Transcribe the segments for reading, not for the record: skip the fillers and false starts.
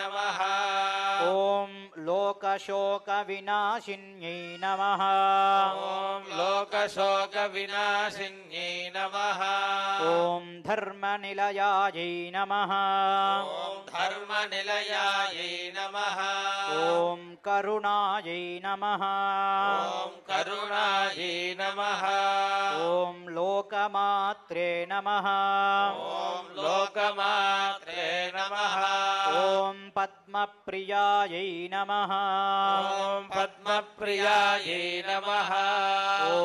नमः। ॐ लोकशोकविनाशिन्यै नमः। ॐ लोकशोकविनाशिन्यै नमः। ॐ धर्मनिलयायै नमः। ॐ धर्मनिलयायै नमः। ॐ करुणायै नमः। ॐ करुणायै नमः। ॐ लोकमात्रे नमः। ॐ लोकमात्रे नमः। ॐ पद्मप्रियायै नमः। ॐ पद्मप्रियायै नमः। ॐ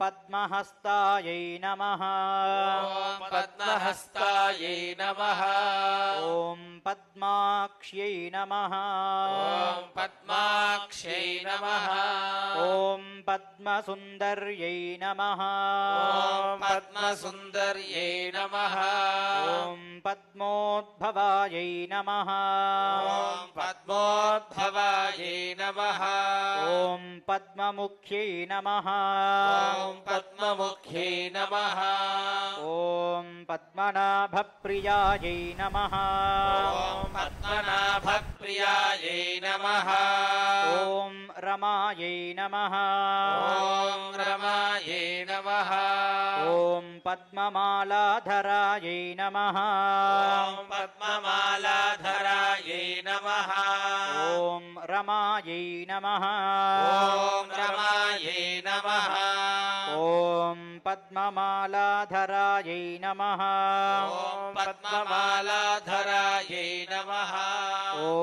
पद्महस्तायै नमः। ॐ पद्महस्तायै नमः। ॐ पद्माक्ष्यै नमः। ॐ पद्माक्ष्यै नमः। ॐ पद्मसुन्दर्यै नमः। ॐ पद्मसुन्दर्यै नमः। ॐ पद्मोद्भवायै नमः। ॐ पद्मोद्भवायै नमः। ॐ पद्ममुख्यै नमः। ॐ पद्ममुख्यै नमः। ॐ पद्मनाभप्रियायै नमः। ॐ पद्मनाभप्रियायै नमः। ॐ रमायै नमः। ॐ रमायै नमः। ॐ पद्ममालाधरायै नमः। ॐ पद्ममालाधरायै नमः। ॐ रमायै नमः। ॐ रमायै नमः। ॐ पद्ममालाधरायै नमः। ॐ पद्ममालाधरायै नमः। ॐ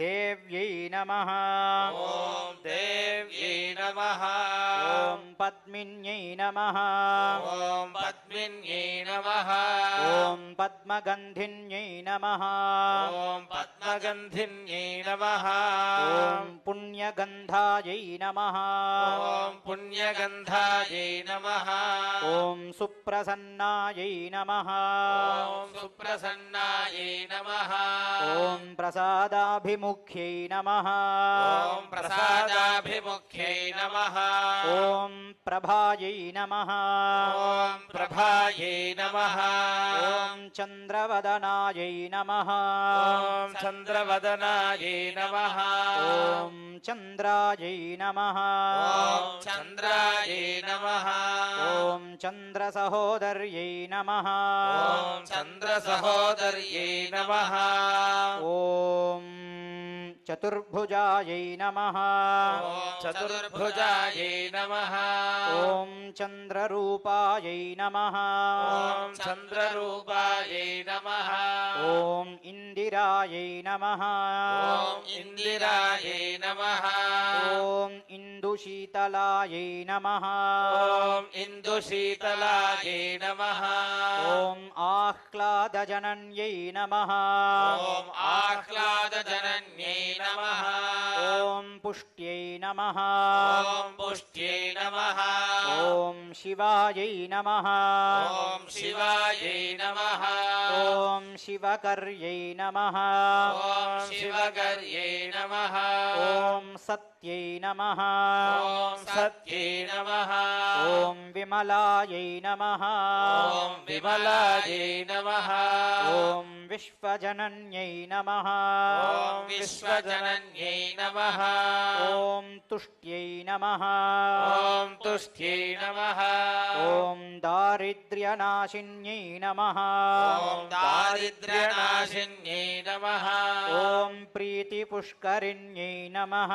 देव्यै नमः। ॐ देव्यै नमः। ॐ पद्मिन्यै नमः। ॐ पद्मिन्यै नमः। ॐ पद्मगन्धिन्यै नमः। ॐ पद्मगन्धिन्यै नमः। ॐ पुण्यगन्धायै नमः। ॐ पुण्यगन्धायै नमः। ॐ सुप्रसन्नायै नमः। ॐ सुप्रसन्नायै नमः। ॐ प्रसादाभिमुख्यै नमः। ॐ प्रसादाभिमुख्यै नमः। ॐ प्रभायै नमः। ॐ प्रभायै नमः। ॐ चन्द्रवदनायै नमः। ॐ चन्द्रवदनायै नमः। ॐ चन्द्रायै नमः। ॐ चन्द्रायै नमः। ॐ चन्द्रसहोदर्यै नमः। ॐ चन्द्रसहोदर्यै नमः। ॐ चतुर्भुजायै नमः। ॐ चतुर्भुजायै नमः। ॐ चन्द्ररूपायै नमः। ॐ चन्द्ररूपायै नमः। ॐ इन्दिरायै नमः। ॐ इन्दिरायै नमः। ॐ इन्दुशीतलायै नमः। ॐ इन्दुशीतलायै नमः। ॐ आह्लादजनन्यै नमः। ॐ आह्लादजनन्यै नमः। ॐ पुष्ट्यै नमः। ॐ पुष्ट्यै नमः। ॐ शिवायै नमः। ॐ शिवायै नमः। ॐ शिवकर्यै नमः। ॐ शिवकर्यै नमः। ॐ सत्यै नमः। ॐ सत्यै नमः। ॐ विमलायै नमः। ॐ विमलायै नमः। ॐ विश्वजनन्यै नमः। ॐ विश्वजनन्यै नमः। ॐ तुष्ट्यै नमः। ॐ तुष्ट्यै नमः। ॐ दारिद्र्यनाशिन्यै नमः। ॐ दारिद्र्यनाशिन्यै नमः। ॐ प्रीतिपुष्करिण्यै नमः।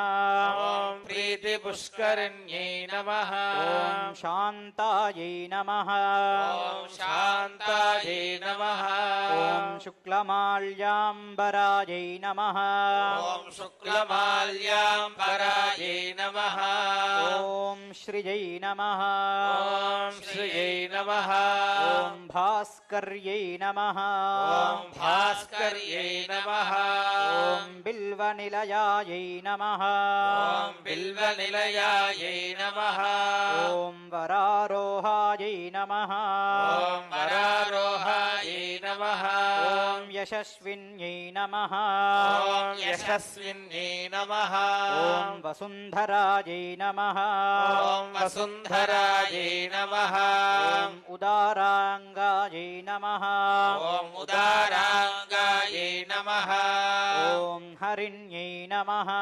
ॐ प्रीतिपुष्करिण्यै नमः। ॐ शान्तायै नमः। ॐ शान्तायै नमः। ॐ शुक्लमाल्याम्बरायै नमः। ॐ शुक्लमाल्याम्बरायै नमः। ॐ श्रियै नमः। ॐ श्रियै नमः। ॐ भास्कर्यै नमः। ॐ भास्कर्यै नमः। ॐ ॐ बिल्वनिलयायै नमः ॐ बिल्वनिलयायै नमः ॐ वरारोहायै नमः ॐ वरारोहायै नमः ॐ यशस्विन्यै नमः ॐ यशस्विन्यै नमः ॐ वसुन्धरायै नमः ॐ वसुन्धरायै नमः ॐ उदाराङ्गायै नमः ॐ उदाराङ्गायै नमः ॐ हरिण्यै नमः ॐ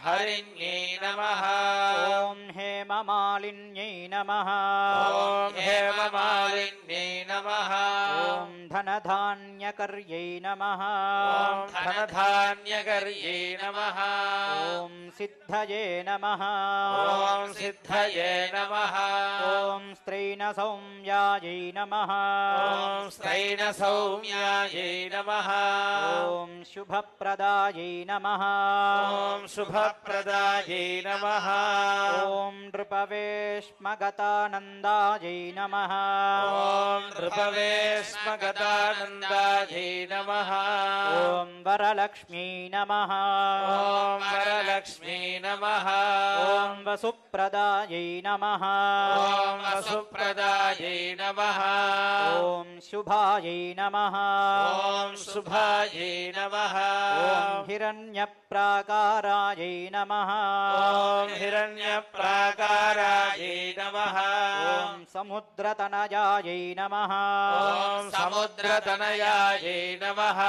हरिण्यै नमः ॐ हेममालिन्यै नमः ॐ हेममालिन्यै नमः ॐ धनधान्यकर्यै नमः ॐ धनधान्यकर्यै नमः ॐ सिद्धये नमः ॐ सिद्धये नमः ॐ स्त्रैणसौम्यायै नमः ॐ स्त्रैणसौम्यायै नमः ॐ शुभप्रदायै नमः ॐ शुभप्रदायै नमः ॐ नृपवेश्मगतानन्दायै नमः ॐ नृपवेश्मगतानन्दायै नमः ॐ वरलक्ष्म्यै नमः ॐ वरलक्ष्मी नमः ॐ वसुप्रदायै नमः ॐ वसुप्रदायै नमः ॐ शुभायै नमः ॐ शुभायै नमः ॐ हिरण्यप्राकारायै नमः ॐ हिरण्यप्राकारायै नमः ॐ समुद्रतनयायै नमः ॐ समुद्रतनयायै नमः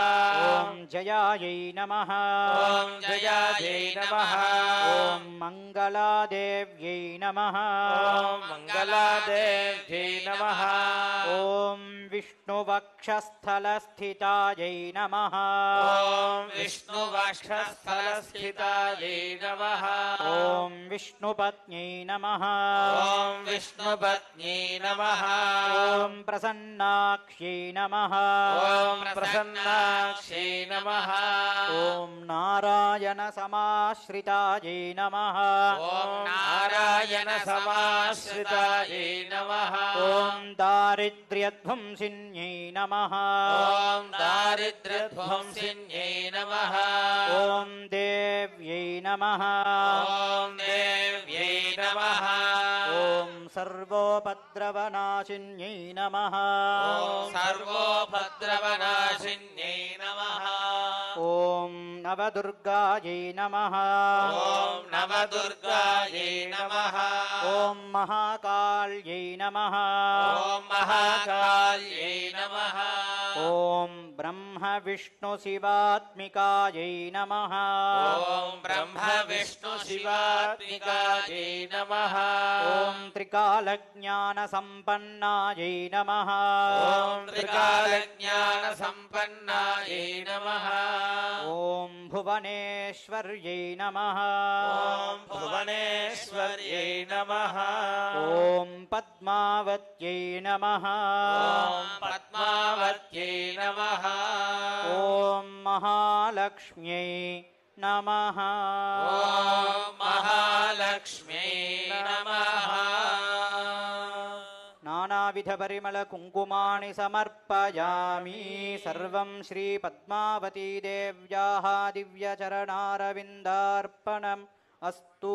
ॐ जयायै नमः ॐ जयायै नमः ॐ मङ्गलादेव्यै नमः ॐ मङ्गलादेव्यै नमः ॐ विष्णुवक्षस्थलस्थितायै नमः ॐ विष्णुवक्षस्थलस्थितायै नमः ॐ विष्णुपत्न्यै नमः ॐ विष्णुपत्न्यै नमः ॐ प्रसन्नाक्ष्यै नमः ॐ प्रसन्नाक्ष्यै नमः ॐ नारायणसमाश्रितायै नमः ॐ नारायणसमाश्रितायै नमः ॐ दारिद्र्यध्वंसिन्यै नमः ॐ दारिद्र्यध्वंसिन्यै नमः ॐ देव्यै नमः ॐ देव्यै नमः ॐ सर्वोपद्रवनाशिन्यै नमः ॐ सर्वोपद्रवनाशिन्यै नमः ॐ नवदुर्गायै नमः ॐ नवदुर्गायै नमः ॐ महाकाल्यै नमः ॐ महाकाल्यै नमः ॐ ब्रह्मविष्णुशिवात्मिकायै नमः ॐ ब्रह्मविष्णुशिवात्मिकायै नमः ॐ त्रिकालज्ञानसम्पन्नायै नमः ॐ त्रिकालज्ञानसम्पन्नायै नमः ॐ भुवनेश्वर्यै नमः ॐ भुवनेश्वर्यै नमः ॐ पद्मावत्यै नमः ॐ पद्मावत्यै नमः ॐ महालक्ष्म्यै नमः ॐ महालक्ष्म्यै नमः नानाविधपरिमलकुङ्कुमाणि समर्पयामि सर्वं श्रीपद्मावतीदेव्याः दिव्यचरणारविन्दार्पणम् अस्तु।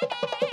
ॐ